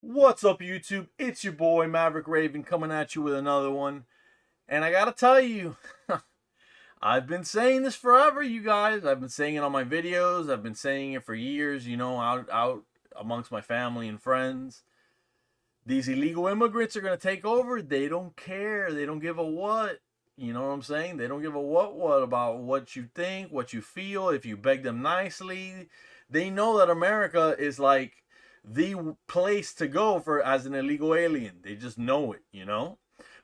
What's up, YouTube? It's your boy Maverick Raven coming at you with another one. And I gotta tell you, I've been saying this forever, you guys. I've been saying it on my videos. I've been saying it for years, out amongst my family and friends. These illegal immigrants are gonna take over. They don't care. They don't give a what. You know what I'm saying? They don't give a what about what you think, what you feel, if you beg them nicely. They know that America is like the place to go for as an illegal alien. They just know it.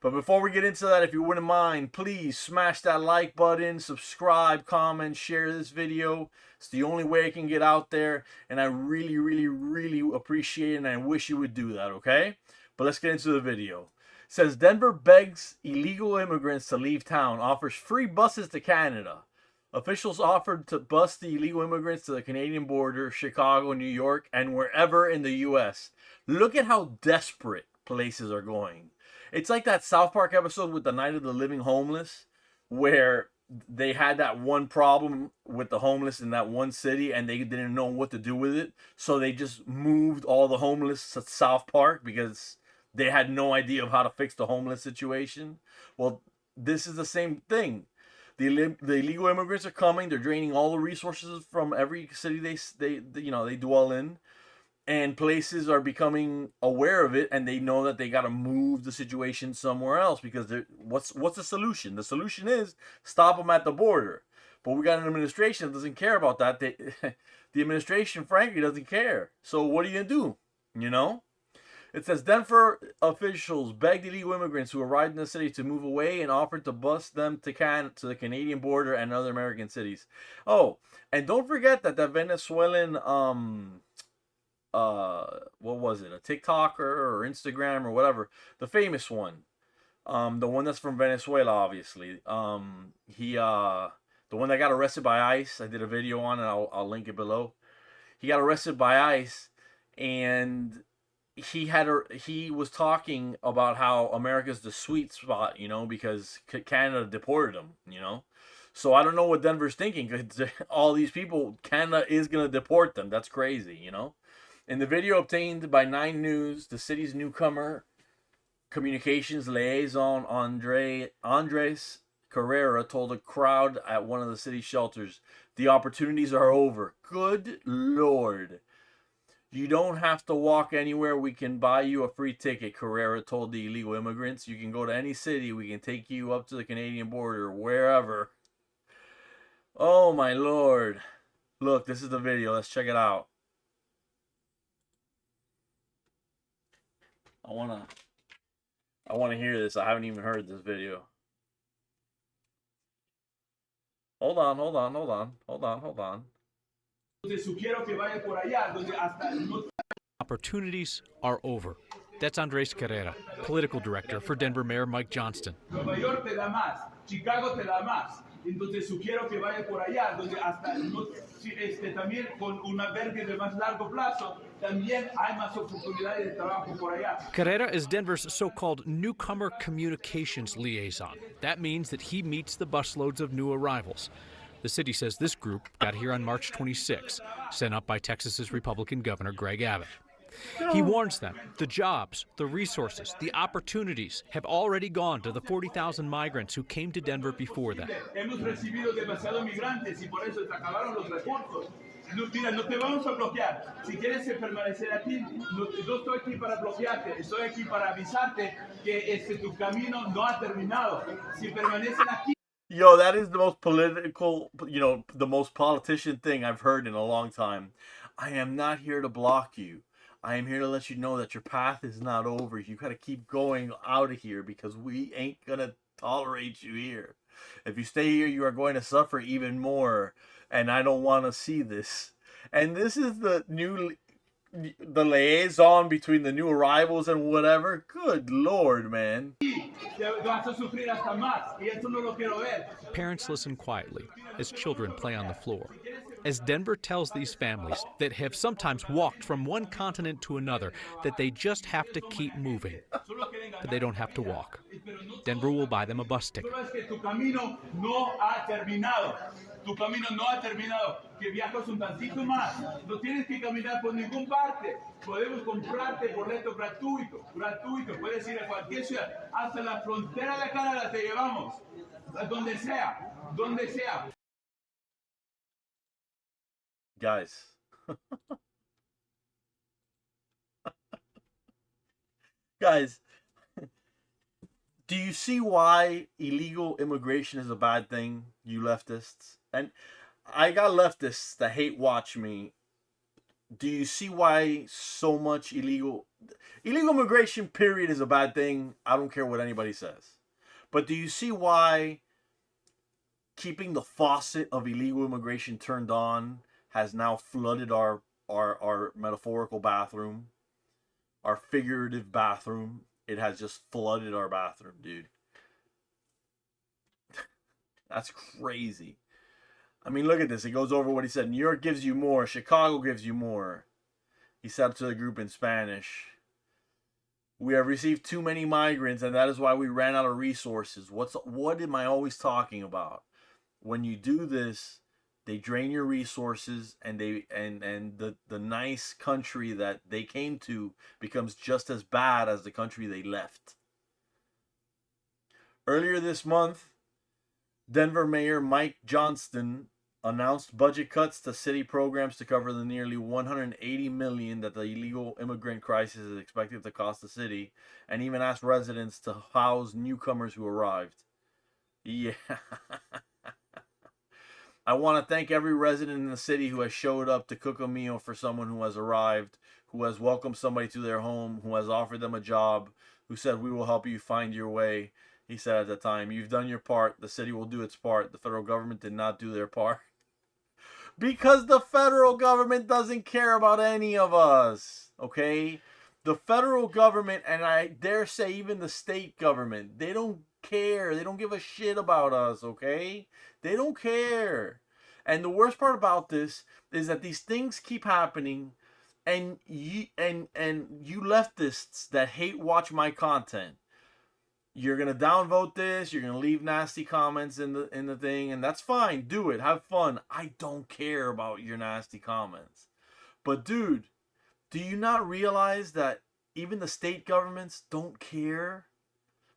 But before we get into that, if you wouldn't mind, please smash that like button, subscribe, comment, share this video. It's the only way I can get out there, and I really, really, really appreciate it, and I wish you would do that, okay? But let's get into the video. It says Denver begs illegal immigrants to leave town, offers free buses to Canada. Officials offered to bus the illegal immigrants to the Canadian border, Chicago, New York, and wherever in the U.S. Look at how desperate places are going. It's like that South Park episode with the Night of the Living Homeless, where they had that one problem with the homeless in that one city and they didn't know what to do with it. So they just moved all the homeless to South Park because they had no idea of how to fix the homeless situation. Well, this is the same thing. The illegal immigrants are coming. They're draining all the resources from every city they dwell in, and places are becoming aware of it, and they know that they got to move the situation somewhere else because what's the solution? The solution is stop them at the border. But we got an administration that doesn't care about that. The administration, frankly, doesn't care. So what are you gonna do? You know. It says Denver officials begged illegal immigrants who arrived in the city to move away and offered to bus them to the Canadian border and other American cities. Oh, and don't forget that Venezuelan what was it? A TikToker or Instagram or whatever, the famous one. The one that's from Venezuela, obviously. The one that got arrested by ICE. I did a video on it. I'll link it below. He got arrested by ICE, and he was talking about how America's the sweet spot, because Canada deported him. So I don't know what Denver's thinking, because all these people, Canada is gonna deport them. That's crazy. In the video obtained by 9 News, the city's newcomer communications liaison Andres Carrera told a crowd at one of the city shelters, "The opportunities are over." Good Lord. "You don't have to walk anywhere. We can buy you a free ticket," Carrera told the illegal immigrants. "You can go to any city. We can take you up to the Canadian border, wherever." Oh my Lord. Look, this is the video. Let's check it out. I wanna hear this. I haven't even heard this video. Hold on. Opportunities are over. That's Andres Carrera, political director for Denver Mayor Mike Johnston. Nueva York te da más, Chicago te da más. Entonces sugiero que vaya por allá, donde hasta también con un albergue de más largo plazo, también hay más oportunidades de trabajo por allá. Carrera is Denver's so-called newcomer communications liaison. That means that he meets the busloads of new arrivals. The city says this group got here on March 26, sent up by Texas's Republican Governor Greg Abbott. He warns them the jobs, the resources, the opportunities have already gone to the 40,000 migrants who came to Denver before that. Hemos recibido demasiados migrantes y por eso se acabaron los recursos. Mira, no te vamos a bloquear. Si quieres permanecer aquí, no estoy aquí para bloquearte. Estoy aquí para avisarte que tu camino no ha terminado. Si permanecen aquí. Yo, that is the most political, the most politician thing I've heard in a long time. I am not here to block you. I am here to let you know that your path is not over. You got to keep going out of here because we ain't going to tolerate you here. If you stay here, you are going to suffer even more. And I don't want to see this. And this is the liaison between the new arrivals and whatever. Good Lord, man. Parents listen quietly as children play on the floor. As Denver tells these families that have sometimes walked from one continent to another that they just have to keep moving. But they don't have to walk. Denver will buy them a bus ticket. Tu camino no ha terminado. Que viajas un tantito más. No tienes que caminar por ningún parte. Podemos comprarte boleto gratuito. Gratuito. Puedes ir a cualquier ciudad. Hasta la frontera de Canadá te llevamos. A donde sea. Donde sea. Guys. Guys, do you see why illegal immigration is a bad thing, you leftists? And I got leftists that hate watch me. Do you see why so much illegal immigration period is a bad thing? I don't care what anybody says. But do you see why keeping the faucet of illegal immigration turned on has now flooded our metaphorical bathroom, our figurative bathroom? It has just flooded our bathroom, dude. That's crazy. I mean, look at this. It goes over what he said. New York gives you more. Chicago gives you more. He said to the group in Spanish. We have received too many migrants, and that is why we ran out of resources. What am I always talking about? When you do this, they drain your resources, and the nice country that they came to becomes just as bad as the country they left. Earlier this month, Denver Mayor Mike Johnston announced budget cuts to city programs to cover the nearly $180 million that the illegal immigrant crisis is expected to cost the city, and even asked residents to house newcomers who arrived. Yeah. I want to thank every resident in the city who has showed up to cook a meal for someone who has arrived, who has welcomed somebody to their home, who has offered them a job, who said, "We will help you find your way." He said at the time, "You've done your part. The city will do its part. The federal government did not do their part." Because the federal government doesn't care about any of us, okay? The federal government, and I dare say even the state government, they don't care. They don't give a shit about us, okay? They don't care. And the worst part about this is that these things keep happening, and you leftists that hate watch my content, you're gonna downvote this. You're gonna leave nasty comments in the thing, and that's fine. Do it. Have fun. I don't care about your nasty comments. But dude, do you not realize that even the state governments don't care?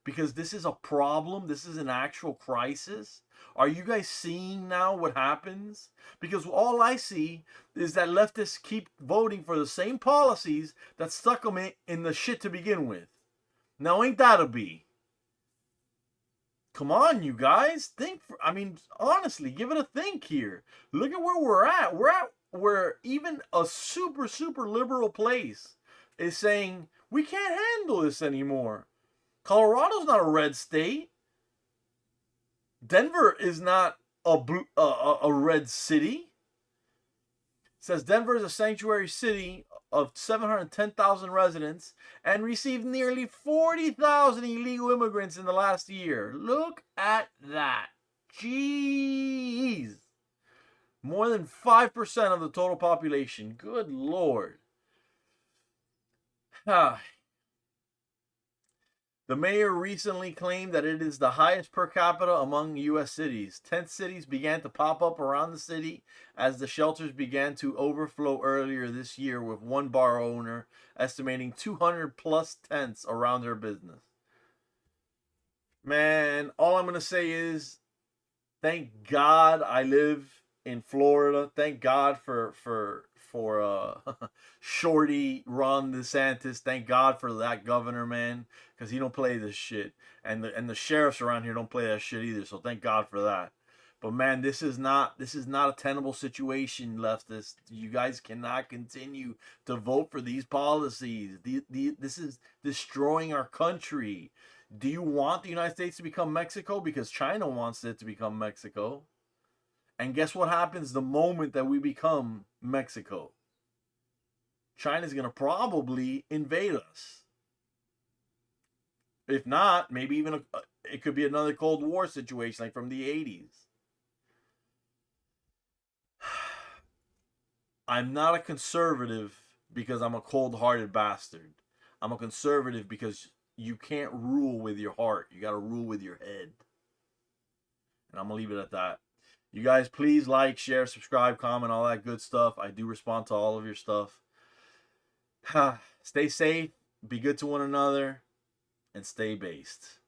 Because this is a problem. This is an actual crisis. Are you guys seeing now what happens? Because all I see is that leftists keep voting for the same policies that stuck them in the shit to begin with. Now ain't that a B? Come on, you guys. I mean, honestly, give it a think here. Look at where we're at. Where even a super, super liberal place is saying, we can't handle this anymore. Colorado's not a red state. Denver is not a red city. It says Denver is a sanctuary city of 710,000 residents and received nearly 40,000 illegal immigrants in the last year. Look at that. Jeez. More than 5% of the total population. Good Lord. The mayor recently claimed that it is the highest per capita among U.S. cities. 10 cities began to pop up around the city as the shelters began to overflow earlier this year, with one bar owner estimating 200 plus tents around her business. Man, all I'm going to say is thank God I live in Florida. Thank God for Shorty Ron DeSantis. Thank God for that governor, man, because he don't play this shit, and the sheriffs around here don't play that shit either. So thank God for that. But man, this is not a tenable situation, leftists. You guys cannot continue to vote for these policies. This is destroying our country. Do you want the United States to become Mexico? Because China wants it to become Mexico. And guess what happens the moment that we become Mexico? China's going to probably invade us. If not, maybe even it could be another Cold War situation like from the 80s. I'm not a conservative because I'm a cold-hearted bastard. I'm a conservative because you can't rule with your heart. You got to rule with your head. And I'm going to leave it at that. You guys, please like, share, subscribe, comment, all that good stuff. I do respond to all of your stuff. Stay safe, be good to one another, and stay based.